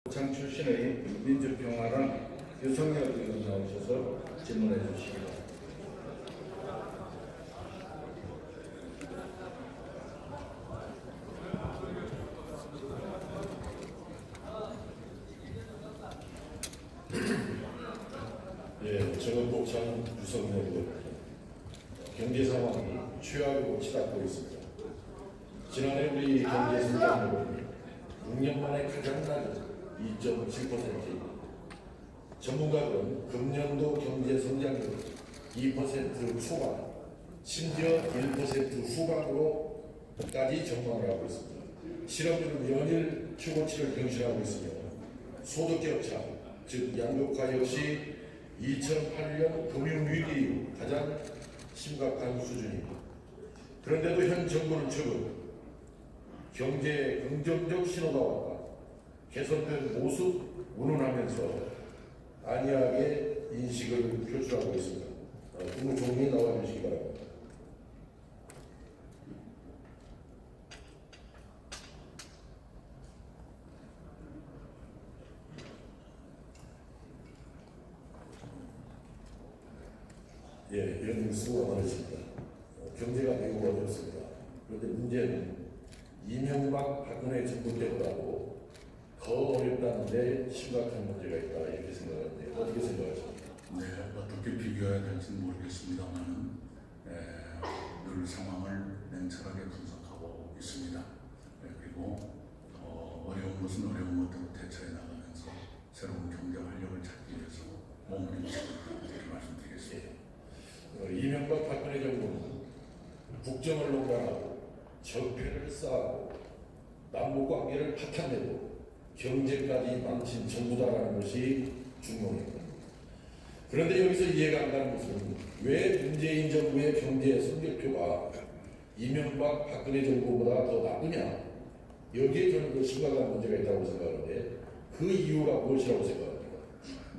고창 출신의 민주평화당 유성열 의원 나오셔서 질문해 주시기 바랍니다. 예, 저는 고창 유성열입니다. 경제 상황이 최악으로 치닫고 있습니다. 지난해 우리 경제 성장률은 6년 만에 가장 낮은 2.7%입니다. 전문가들은 금년도 경제 성장률 2% 초반, 심지어 1% 후반으로까지 전망을 하고 있습니다. 실업률은 연일 최고치를 경신하고 있으며 소득 격차, 즉 양극화 역시 2008년 금융위기 이후 가장 심각한 수준입니다. 그런데도 현 정부는 최근 경제에 긍정적 신호가 왔다, 개선된 모습 운운하면서 안이하게 인식을 표출하고 있습니다. 국무총리 나와 주시기 바랍니다. 예, 이런 수고가 많으십니다. 경제가 매우 어렵습니다. 그런데 문제는 이명박 박근혜 정부 때보다도 더 어렵다는데 심각한 문제가 있다, 이렇게 생각하는데 어떻게 생각하십니까? 네, 어떻게 비교해야 될지는 모르겠습니다만 늘 상황을 냉철하게 분석하고 있습니다. 그리고 어려운 것은 어려운 것대로 대처해 나가면서 새로운 경제 활력을 찾기 위해서 몸을 일치고 이렇게 말씀드리겠습니다. 이명박 박근혜 정부는 국정을 농단하고 적폐를 쌓고 남북 관계를 파탄내고 경제까지 망친 정부다라는 것이 중론입니다. 그런데 여기서 이해가 안 가는 것은 왜 문재인 정부의 경제 성적표가 이명박 박근혜 정부보다 더 나쁘냐, 여기에 저는 그 심각한 문제가 있다고 생각하는데 그 이유가 무엇이라고 생각합니까?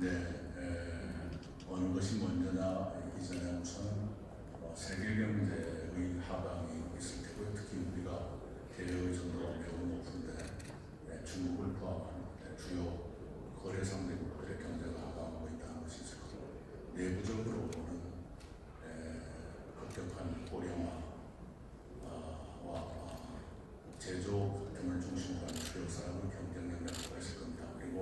네, 어느 것이 먼저냐 이전에 우선 세계 경제의 하강이 있을 테고, 특히 우리가 개혁의 정도가 매우 높은데 중국을 포함한 주요 거래 상대국들의 경제가 하강하고 있다는 것이 있어서 내부적으로는 급격한 고령화와 제조업 등을 중심으로 한 주요 산업의 경쟁력이 높아질 겁니다. 그리고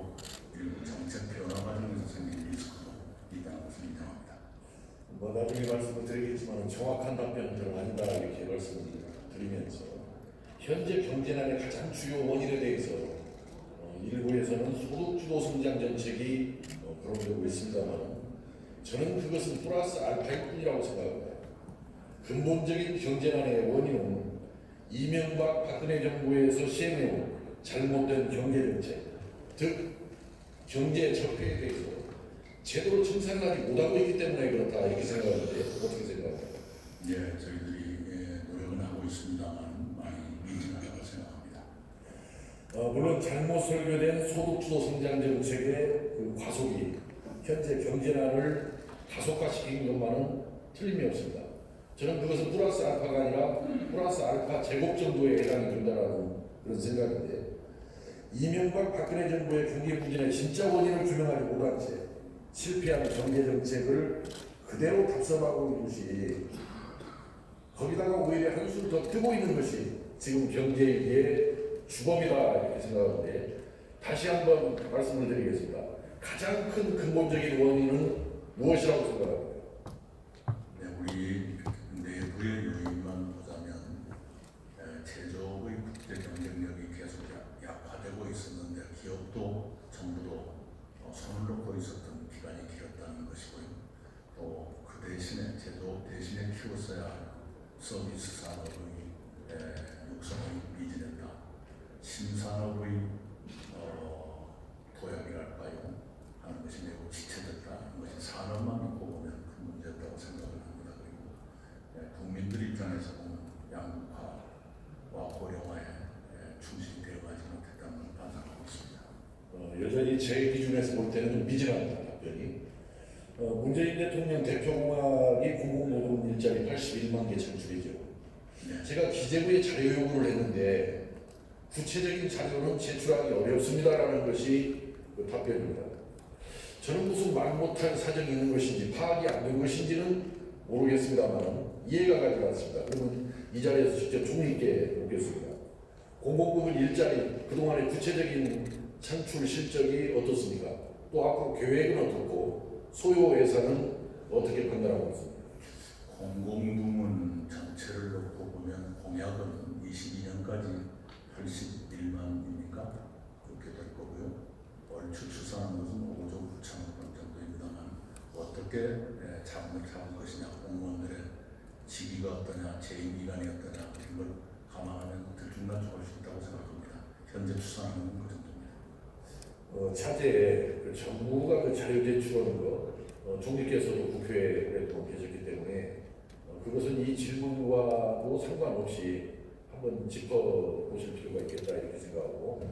일부 정책 변화 과정에서 생긴 리스크도 있다는 것을 인정합니다. 나중에 말씀을 드리겠지만 정확한 답변들은 아니다, 이렇게 말씀을 드리면서 현재 경제난의 가장 주요 원인에 대해서 일부에서는 소득주도 성장 정책이 거론되고 있습니다만 저는 그것은 플러스 알파일 뿐이라고 생각합니다. 근본적인 경제난의 원인은 이명박 박근혜 정부에서 시행해온 잘못된 경제정책, 즉 경제 적폐에 대해서 제대로 청산을 하지 못하고 있기 때문에 그렇다, 이렇게 생각하는데 어떻게 생각합니까? 예, 저희들이 노력은 하고 있습니다만 많이 미진하다고 생각합니다. 물론 잘못 설계된 소득주도 성장 정책의 그 과속이 현재 경제난을 가속화시킨 것만은 틀림이 없습니다. 저는 그것은 플러스 알파가 아니라 플러스 알파 제곱 정도에 해당이 된다는 그런 생각인데, 이명박 박근혜 정부의 경기 부진의 진짜 원인을 규명하지 못한 채 실패한 경제 정책을 그대로 답습하고 있듯이 거기다가 오히려 한술 더 뜨고 있는 것이 지금 경제의 주범이다, 이렇게 생각하는데 다시 한번 말씀을 드리겠습니다. 가장 큰 근본적인 원인은 무엇이라고 생각합니까? 네, 우리 내부의 요인만 보자면 제조업의 국제 경쟁력이 계속 약화되고 있었는데 기업도 정부도 손을 놓고 있었던 기간이 길었다는 것이고요. 또 그 대신에 제조업 대신에 키웠어야 할 서비스 산업의 육성이 미진했다. 신산업의 도약이랄까요 하는 것이 매우 지체됐다는 것이 산업만 놓고 보면 큰 문제였다고 생각을 합니다. 그리고 국민들 입장에서 보면 양극화와 고령화에 충실되어가지 못했다는 걸 반성하고 있습니다. 여전히 제 기준에서 볼 때는 좀 미진합니다, 답변이. 문재인 대통령 대표공약이 공공노동 일자리 81만 개 창출이죠. 네. 제가 기재부에 자료 요구를 했는데 구체적인 자료는 제출하기 어렵습니다라는 것이 그 답변입니다. 저는 무슨 말 못할 사정이 있는 것인지 파악이 안 된 것인지는 모르겠습니다만 이해가 가지 않습니다. 그러면 이 자리에서 직접 총리께 묻겠습니다. 공공부문 일자리 그동안의 구체적인 창출 실적이 어떻습니까? 또 앞으로 계획은 어떻고 소요 예산은 어떻게 판단하고 있습니까? 공공부문 전체를 놓고 보면 공약은 22년까지 81만입니까? 그렇게 될 거고요. 얼추 추산한 것은 5조 9천억 원 정도입니다만 어떻게 자금을 잡을 것이냐, 공무원들의 직위가 어떠냐, 재임기간이 어떠냐 이런 걸 감안하면 들쭉날쭉할 수 있다고 생각합니다. 현재 추산하는 건 그 정도입니다. 차제에 그 정부가 그 자료 제출하는 거 총리께서도 국회에 오랫동안 계셨기 때문에 그것은 이 질문과도 상관없이 한번 짚어보실 필요가 있겠다 이렇게 생각하고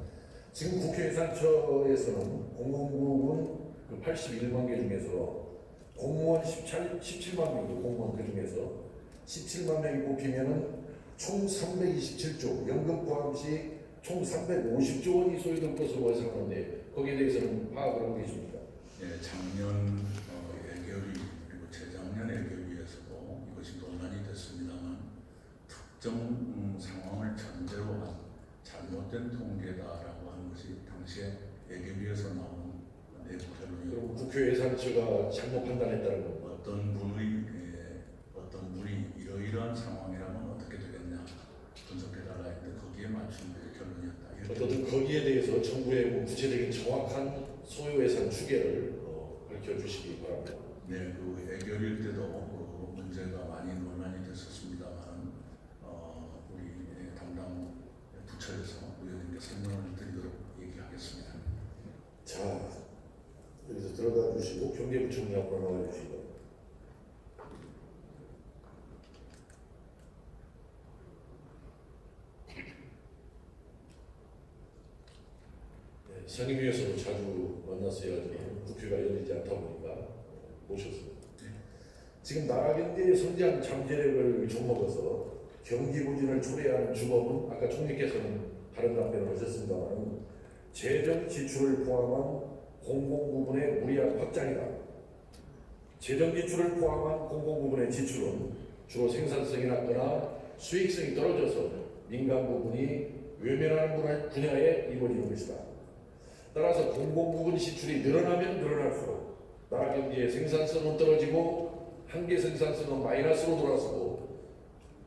지금 국회 예산처에서는 공공부문 그 81만 개 중에서 공무원 17만 명이 공무원 그 중에서 17만 명이 뽑히면은 총 327조 연금 포함 시 총 350조 원이 소요될 것으로 예상하는데 거기에 대해서는 파악을 하고 계십니까? 예, 작년 예결위 그리고 재작년 예결위에서도 이것이 논란이 됐습니다만 특정 상황을 전제로 한 잘못된 통계다라고 하는 것이 당시에 예결위에서 나온 내부 결론이었고 그럼 국회 예산처가 잘못 판단했다는 겁니다. 어떤 물이 이러이러한 상황이라면 어떻게 되겠냐 분석해달라 했는데 거기에 맞춘 게 결론이었다. 어쨌든 거기에 대해서 정부의 뭐 구체적인 정확한 소요 예산 추계를 밝혀주시기 바랍니다. 네, 그 예결일 때도 그 문제가 많이 논란이 됐었습니다만 우리 담당 부처에서 의원님께 설명을 드리도록 얘기하겠습니다. 자, 여기서 들어가 주시고 경제부총리 앞으로 나와 주시고. 상임위에서도 자주 만났어야지 국회가 열리지 않다 보니까 모셨습니다. 지금 나라 경제의 성장 잠재력을 좀먹어서 경기 부진을 초래하는 주범은 아까 총리께서는 다른 답변을 하셨습니다만 재정 지출을 포함한 공공부문의 무리한 확장이다. 재정 지출을 포함한 공공부문의 지출은 주로 생산성이 낮거나 수익성이 떨어져서 민간 부분이 외면하는 분야에 이루어지는 것이다. 따라서 공공부문 지출이 늘어나면 늘어날수록 나라 경제의 생산성은 떨어지고 한계 생산성은 마이너스로 돌아서고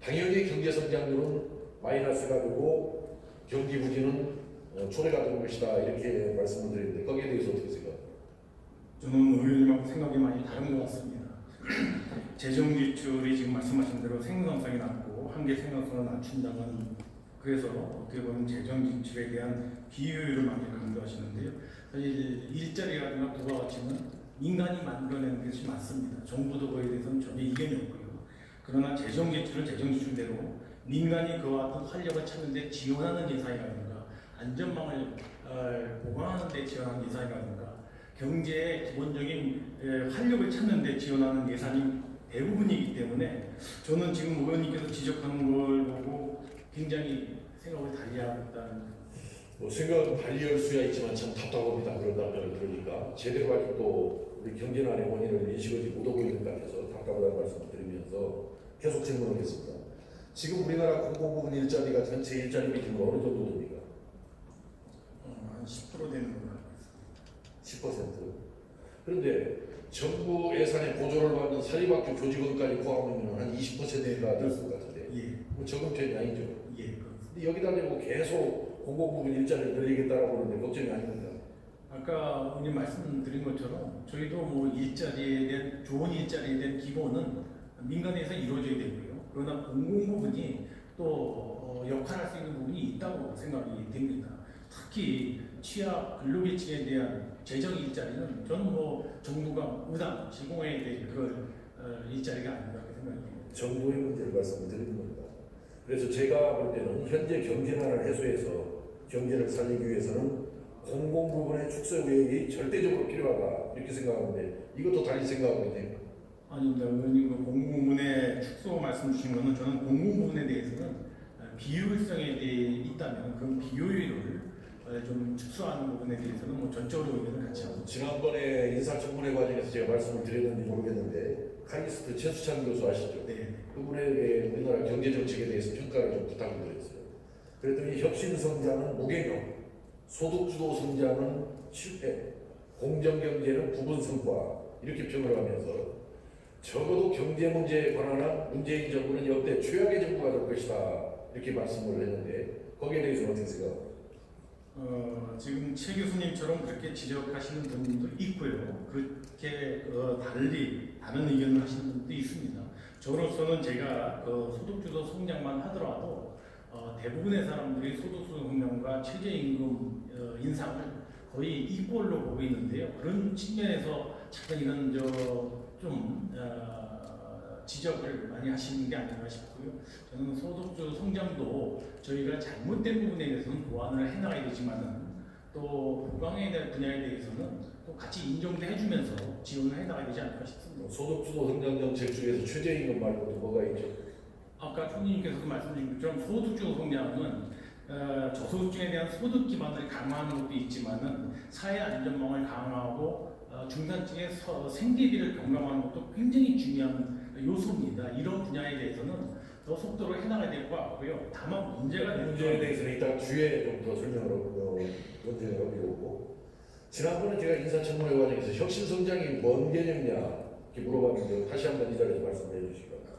당연히 경제 성장률은 마이너스가 되고 경기 부진은 초래가 되는 것이다 이렇게 말씀을 드리는데 거기에 대해서 어떻게 생각합니까? 저는 의원님하고 생각이 많이 다른 것 같습니다. 재정 지출이 지금 말씀하신 대로 생산성이 낮고 한계 생산성을 낮춘다는 그래서 어떻게 보면 재정 지출에 대한 비효율을 많이 강조하시는데요. 사실 일자리라든가 부가가치는 민간이 만들어내는 것이 맞습니다. 정부도 그에 대해서는 전혀 이견이 없고요. 그러나 재정 지출은 재정 지출대로 민간이 그와 같은 활력을 찾는 데 지원하는 예산이라든가 안전망을 보강하는 데 지원하는 예산이라든가 경제의 기본적인 활력을 찾는 데 지원하는 예산이 대부분이기 때문에 저는 지금 의원님께서 지적하는 걸 보고 굉장히 생각을 달리하고 있다는 뭐 생각은 달리할 수야 있지만 참 답답합니다. 그런 답변을 들으니까 제대로 아직도 우리 경제난의 원인을 인식하지 못하고 있는 것 같아서 답답하다는 말씀을 드리면서 계속 질문하겠습니다. 지금 우리나라 공공부문 일자리가 전체 일자리 비중은 어느 정도 됩니까? 한 10% 되는 걸로 알고 있습니다. 10%. 그런데 정부 예산에 보조를 받는 사립학교 교직원까지 포함하면 한 20%가 될 것 같은데 예, 뭐 적은 편이 아니죠. 예, 그렇습니다. 근데 여기다 대고 계속 공공부문 일자리를 늘리겠다라고 하는데 걱정이 아닙니다. 아까 의원님 말씀드린 것처럼 저희도 뭐 일자리에 대한 좋은 일자리에 대한 기본은 민간에서 이루어져야 되고요. 그러나 공공부문이 또 역할할 수 있는 부분이 있다고 생각이 됩니다. 특히 취약 근로계층에 대한 재정 일자리는 저는 뭐 정부가 의당 제공해야 될 그런 일자리가 아닌가 생각합니다. 정부의 문제를 말씀을 드리는 겁니다. 그래서 제가 볼 때는 현재 경제난을 해소해서 경제를 살리기 위해서는 공공부문의 축소 계획이 절대적으로 필요하다 이렇게 생각하는데 이것도 달리 생각하고 있네요. 아닙니다. 의원님 그 공공부문의 축소 말씀 주신 거는 저는 공공부문에 대해서는 비효율성에 대해 있다면 그런 비효율을 좀 축소하는 부분에 대해서는 뭐 전적으로 의견을 같이 하고 지난번에 인사청문회 과정에서 제가 말씀을 드렸는지 모르겠는데 카이스트 최수찬 교수 아시죠? 네. 그분에게 우리나라 경제정책에 대해서 평가를 좀 부탁을 드렸어요. 그랬더니 혁신성장은 무개념, 소득주도 성장은 실패, 공정경제는 부분성과 이렇게 평을 하면서 적어도 경제 문제에 관한 문재인 정부는 역대 최악의 정부가 될 것이다 이렇게 말씀을 했는데 거기에 대해서 어떻게 생각합니까? 지금 최 교수님처럼 그렇게 지적하시는 분도 있고요. 그렇게 달리 다른 의견을 하시는 분도 있습니다. 저로서는 제가 소득주도 성장만 하더라도 대부분의 사람들이 소득주도 성장과 최저임금 인상을 거의 이꼴로 보고 있는데요. 그런 측면에서 잠깐 이런 좀 지적을 많이 하시는 게 아닌가 싶고요. 저는 소득주도 성장도 저희가 잘못된 부분에 대해서는 보완을 해나가야 되지만은 또 국방에 대한 분야에 대해서는 또 같이 인정도 해주면서 지원을 해나가야 되지 않을까 싶습니다. 소득주도 성장 정책 중에서 최저임금 말고도 뭐가 있죠? 아까 총리님께서도 말씀드린 것처럼 소득주도 성장은 저소득층에 대한 소득 기반을 강화하는 것도 있지만은 사회 안전망을 강화하고 중산층의 생계비를 경감하는 것도 굉장히 중요한 요소입니다. 이런 분야에 대해서는 더 속도로 해나가야 될 것 같고요. 다만 문제가 되는 문제에 대해서는 이따 뒤에 좀 더 설명을 하고 논쟁을 하려고. 지난번에 제가 인사청문회 과정에서 혁신성장이 뭔 개념이냐 이렇게 물어봤는데 다시 한번 이 자리에서 말씀해 주시기 바랍니다.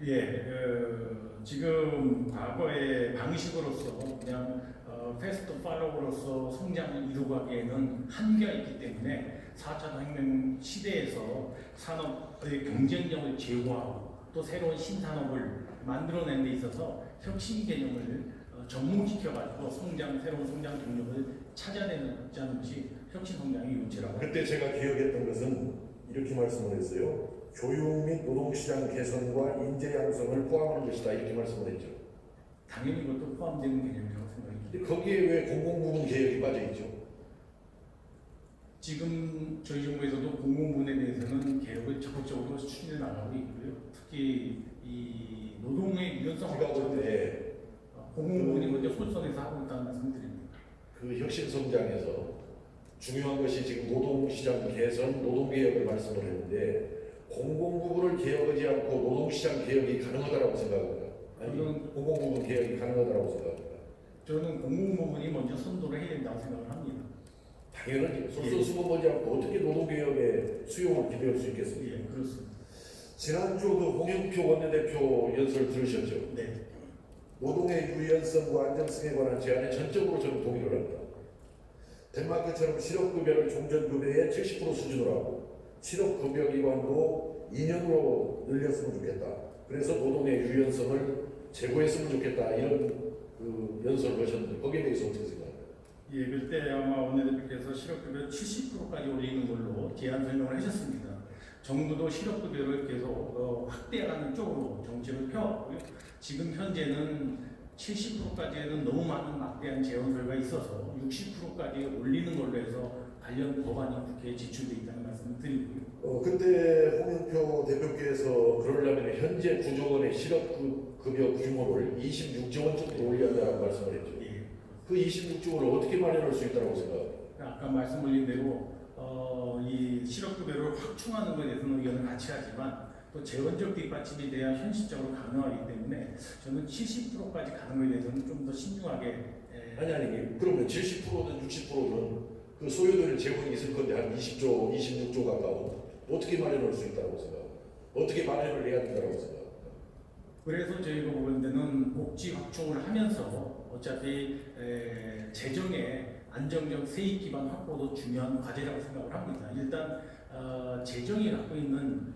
예, 지금 과거의 방식으로서 그냥 패스트 팔로우로서 성장을 이루가기에는 한계가 있기 때문에 4차 혁명 시대에서 산업의 경쟁력을 제고하고 또 새로운 신산업을 만들어내는 데 있어서 혁신 개념을 접목시켜가지고 새로운 성장 동력을 찾아내는 것이 혁신 성장의 요지라고. 그때 제가 기억했던 것은 이렇게 말씀을 했어요. 교육 및 노동시장 개선과 인재 양성을 포함하는 것이다 이렇게 말씀을 했죠. 당연히 그것도 포함되는 개념이라고 생각합니다. 근데 거기에 왜 공공부문 개혁이 빠져 있죠? 지금 저희 정부에서도 공공부문에 대해서는 개혁을 적극적으로 추진해 나가고 있고요. 특히 이 노동의 유연성 제가 볼 때 공공부문이 먼저 솔선해서 하고 있다는 말씀드립니다. 그 혁신 성장에서 중요한 것이 지금 노동시장 개선, 노동개혁을 말씀을 했는데 공공부문을 개혁하지 않고 노동시장 개혁이 가능하다고 생각합니다. 아니 공공부문 개혁이 가능하다고 생각합니다. 저는 공공부문이 먼저 선도를 해야 된다고 생각을 합니다. 당연하지. 솔선수범하지 않고 어떻게 노동개혁의 수용을 기대할 수 있겠습니까? 예, 그렇습니다. 지난주 그 홍영표 원내대표 연설 들으셨죠? 네. 노동의 유연성과 안정성에 관한 제안에 전적으로 저는 동의를 합니다. 덴마크처럼 실업급여를 종전급여의 70% 수준으로 하고 실업급여 기간도 2년으로 늘렸으면 좋겠다. 그래서 노동의 유연성을 제고했으면 좋겠다. 이런 그 연설을 하셨는데 거기에 대해서 어떻게 생각합니까? 예, 그때 아마 원내대표께서 실업급여 70%까지 올리는 걸로 제안 설명을 하셨습니다. 정부도 실업급여를 계속 확대하는 쪽으로 정책을 펴왔고요. 지금 현재는 70%까지는 너무 많은 막대한 재원설가 있어서 60%까지 올리는 걸로 해서 관련 법안이 국회에 제출돼 있다는 말씀을 드리고요. 그때 홍영표 대표께서 그러려면 현재 9조 원의 실업급여 규모를 26조 원 정도 올려야 한다고 말씀을 했죠. 예. 그 26조 원을 어떻게 마련할 수 있다고 생각합니까? 아까 말씀 올린 대로 이 실업급여를 확충하는 것에 대해서는 의견을 같이 하지만 또 재원적 뒷받침에 대한 현실적으로 가능하기 때문에 저는 70%까지 가는 것에 대해서는 좀 더 신중하게 아니 그러면 70%든 60%든 그 소요되는 재원이 있을 건데 한 20조, 26조 가까운 어떻게 마련할 수 있다고 생각합니까? 어떻게 마련을 해야 된다고 생각합니까? 그래서 저희가 보는 데는 복지 확충을 하면서 어차피 재정의 안정적 세입 기반 확보도 중요한 과제라고 생각을 합니다. 일단 재정이 갖고 있는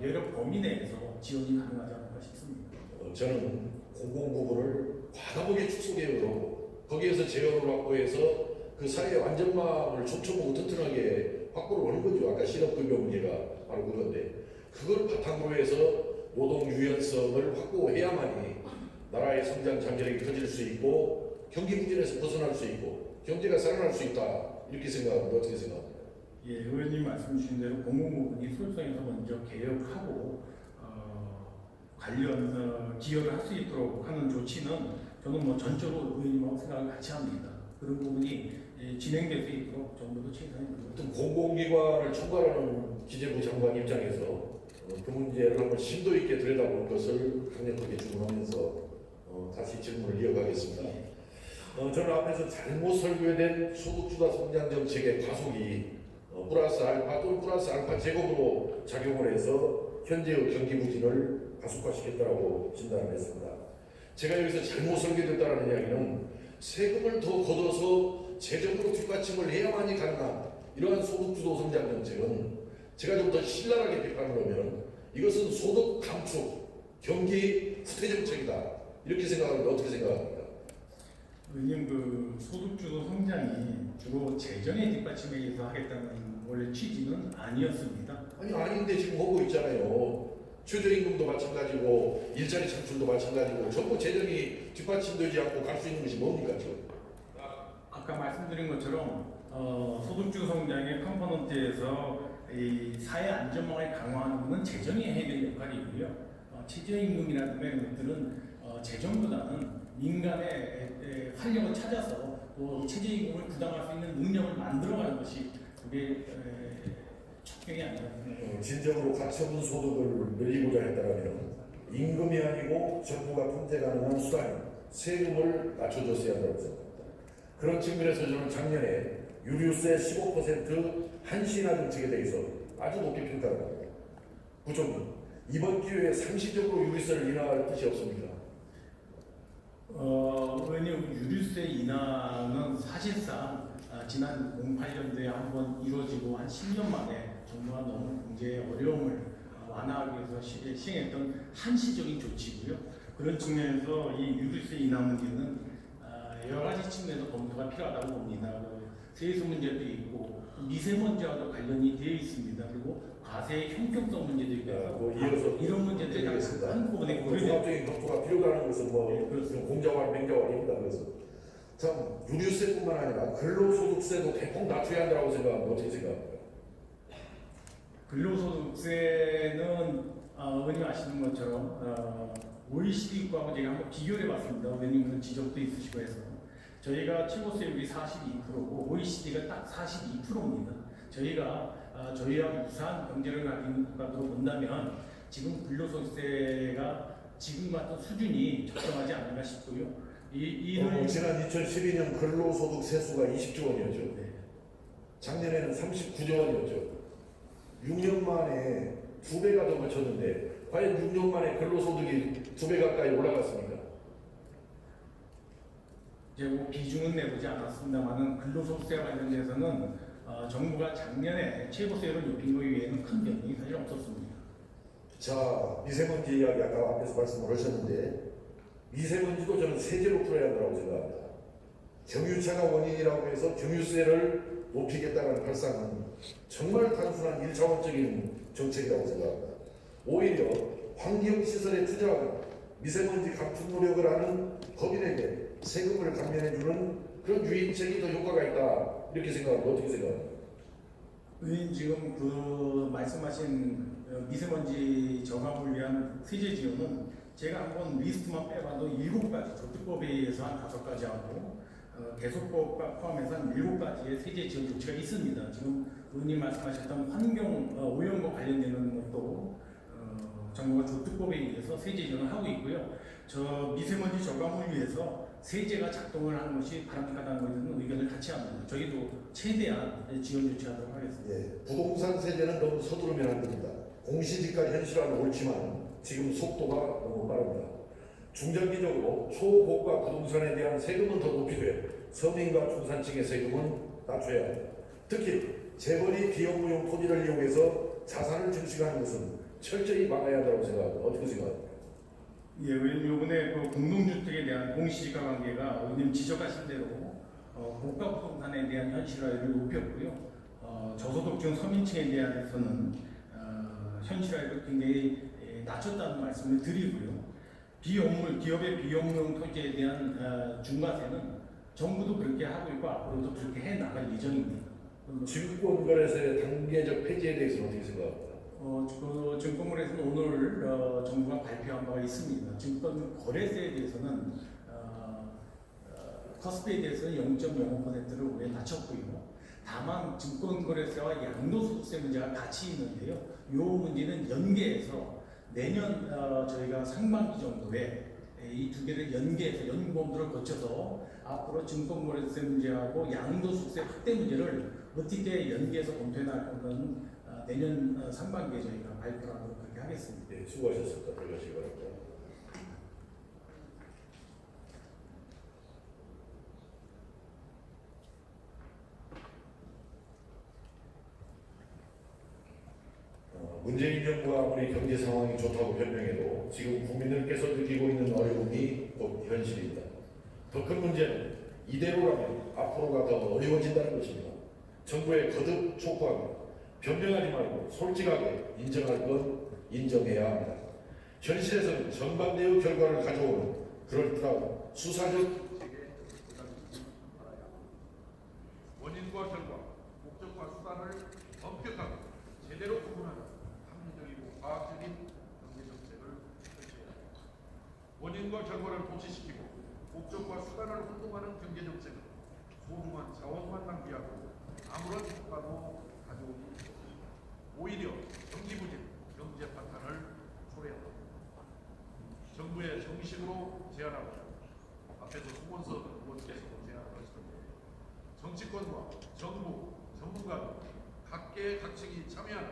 여러 범위 내에서 지원이 가능하지 않을까 싶습니다. 저는 공공부문을 과감하게 축소개혁으로 거기에서 재원을 확보해서 그 사회의 안전망을 촘촘하고 튼튼하게 확보를 하는 거죠. 아까 실업급여 문제가 바로 그건데 그걸 바탕으로 해서 노동 유연성을 확보해야만이 나라의 성장 장벽이 커질 수 있고 경기 부진에서 벗어날 수 있고 경제가 살아날 수 있다 이렇게 생각합니다. 어떻게 생각합니까? 예, 의원님 말씀 주신 대로 공공부문이 솔선해서 먼저 개혁하고 관련 기여를 할 수 있도록 하는 조치는 저는 뭐 전적으로 의원님하고 생각을 같이 합니다. 그런 부분이 진행될 수 있도록 정부도 최선을 어떤 공공기관을 총괄하는 기재부 장관 입장에서 그 문제를 한번 심도 있게 들여다볼 것을 강력하게 주문하면서 다시 질문을 이어가겠습니다. 저는 앞에서 잘못 설계된 소득주도 성장 정책의 과속이 플러스 알파 또는 플러스 알파 제곱으로 작용을 해서 현재의 경기 부진을 가속화시켰다고 진단을 했습니다. 제가 여기서 잘못 설계됐다는 이야기는 세금을 더 걷어서 재정으로 뒷받침을 해야만이 가능한 이러한 소득주도 성장 정책은 제가 좀 더 신랄하게 비판을 하면 이것은 소득 감축, 경기 후퇴 정책이다. 이렇게 생각하는데 어떻게 생각합니까? 의원님 그 소득주도 성장이 주로 재정의 뒷받침에 의해서 하겠다는 원래 취지는 아니었습니다. 아닌데 지금 하고 있잖아요. 최저임금도 마찬가지고 일자리 창출도 마찬가지고 전부 재정이 뒷받침되지 않고 갈 수 있는 것이 뭡니까 지금? 아까 말씀드린 것처럼 소득주도 성장의 컴포넌트에서 이 사회 안전망을 강화하는 것은 재정이 해야 될 역할이고요. 최저임금이라든가 이런 것들은 재정보다는 민간의 활력을 찾아서 또 최저임금을 부담할 수 있는 능력을 만들어가는 것이 그게 촉경이 아니라 진정으로 가처분 소득을 늘리고자 했다면 임금이 아니고 정부가 통제 가능한 수단, 세금을 낮춰줬어야 한다고 생각합니다. 그런 측면에서 저는 작년에 유류세 15% 한신화 정책에 대해서 아주 높게 평가를 합니다. 부총리, 이번 기회에 상시적으로 유류세를 인하할 뜻이 없습니까? 의원님 유류세 인하는 사실상 지난 08년도에 한번 이루어지고 한 10년 만에 정부가 너무 경제의 어려움을 완화하기 위해서 시행했던 한시적인 조치고요. 그런 측면에서 이 유류세 인하 문제는 여러 가지 측면에서 검토가 필요하다고 봅니다. 세수 문제도 있고 미세먼지와도 관련이 되어 있습니다. 그리고 과세의 형평성 문제도 있고 이어서 이런 문제들이 한꺼번에 종합적인 검토가 필요하다는 것은 공자와 맹자와입니다. 그래서 참 유류세뿐만 아니라 근로소득세도 대폭 낮춰야 한다고 생각하면 어떻게 생각합니까? 근로소득세는 의원님 아시는 것처럼 OECD 국하고 제가 한번 비교를 해봤습니다. 의원님 그런 지적도 있으시고 해서 저희가 최고세율이 42%고 OECD가 딱 42%입니다. 저희가 저희와 유사한 경제를 가진 국가로 본다면 지금 근로소득세가 지금 같은 수준이 적정하지 않을까 싶고요. 지난 2012년 근로소득 세수가 20조 원이었죠. 네. 작년에는 39조 원이었죠. 6년 만에 2배가 더 맞췄는데 과연 6년 만에 근로소득이 2배 가까이 올라갔습니까? 뭐 비중은 내보지 않았습니다만은 근로소득세 관련돼서는 정부가 작년에 최고세율을 높인 것 외에는 큰 변동이 사실 없었습니다. 자, 미세먼지 이야기 아까 앞에서 말씀을 하셨는데 미세먼지도 저는 세제로 풀어야 한다고 생각합니다. 경유차가 원인이라고 해서 경유세를 높이겠다는 발상은 정말 단순한 1차원적인 정책이라고 생각합니다. 오히려 환경시설에 투자하고 미세먼지 감축 노력을 하는 법인에게 세금을 감면해주는 그런 유인책이 더 효과가 있다. 이렇게 생각하면 어떻게 생각합니까? 의원님 지금 그 말씀하신 미세먼지 저감을 위한 세제 지원은 제가 한번 리스트만 빼봐도 7가지, 조특법에 의해서 한 5가지 하고 개소법 포함해서 한 7가지의 세제 지원 조치가 있습니다. 지금 의원님 말씀하셨던 환경 오염과 관련되는 것도 정부가 조특법에 의해서 세제 지원을 하고 있고요. 저 미세먼지 저감을 위해서 세제가 작동을 하는 것이 바람직하다는 것에는 의견을 같이 합니다. 저희도 최대한 지원 조치하도록 하겠습니다. 예, 부동산 세제는 너무 서두르면 안 됩니다. 공시지가 현실화는 옳지만 지금 속도가 너무 빠릅니다. 중장기적으로 초고가 부동산에 대한 세금은 더 높이되 서민과 중산층의 세금은 낮춰야 합니다. 특히 재벌이 비업무용 토지를 이용해서 자산을 증식하는 것은 철저히 막아야 한다고 생각합니다. 어떻게 생각합니까? 예, 의원님 이번에 그 공동주택에 대한 공시지가 관계가 의원님 지적하신 대로 고가 부동산에 대한 현실화율을 높였고요. 저소득층 서민층에 대해서는 현실화율을 굉장히 낮췄다는 말씀을 드리고요. 기업의 비업무용 토지에 대한 중과세는 정부도 그렇게 하고 있고 앞으로도 그렇게 해 나갈 예정입니다. 증권거래소의 단계적 폐지에 대해서는 어떻게 생각합니까? 그 증권거래소는 오늘 정부가 발표한 바가 있습니다. 증권 거래세에 대해서는 코스피에 대해서는 0.05%를 올해 낮췄고요. 다만 증권거래세와 양도소득세 문제가 같이 있는데요. 이 문제는 연계해서 내년 저희가 상반기 정도에 이 두 개를 연계해서 연구검토를 거쳐서 앞으로 증권거래세 문제하고 양도소득세 확대 문제를 어떻게 연계해서 검토해 나갈 건가는 내년 상반기에 저희가 발표를 하도록 그렇게 하겠습니다. 네, 수고하셨습니다. 들어가시기 바랍니다. 문재인 정부가 아무리 경제 상황이 좋다고 변명해도 지금 국민들께서 느끼고 있는 어려움이 곧 현실입니다. 더 큰 문제는 이대로라면 앞으로가 더 어려워진다는 것입니다. 정부에 거듭 촉구합니다. 변명하지 말고 솔직하게 인정할 것 인정해야 합니다. 현실에서는 정반대의 결과를 가져오는 그럴듯하고 수사적 원인과 결과, 목적과 수단을 엄격하게 제대로 구분하는 합리적이고 과학적인 경제정책을 펼쳐야 합니다. 원인과 결과를 도취시키고 목적과 수단을 혼동하는 경제정책은 소중한 자원만 낭비하고 아무런 효과도 가져오기 어렵습니다. 오히려 경기 부진, 경제 파탄을 초래합니다. 정부의 정식으로 제안하고 앞에서 송원석 의원께서도 제안하셨던데 정치권과 정부, 전문가들 각계의 각층이 참여하는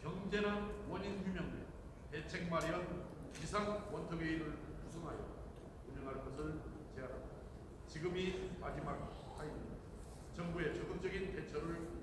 경제난 원인 규명 및 대책 마련 비상 원턱회의를 구성하여 운영할 것을 제안합니다. 지금이 마지막 타임입니다. 정부의 적극적인 대처를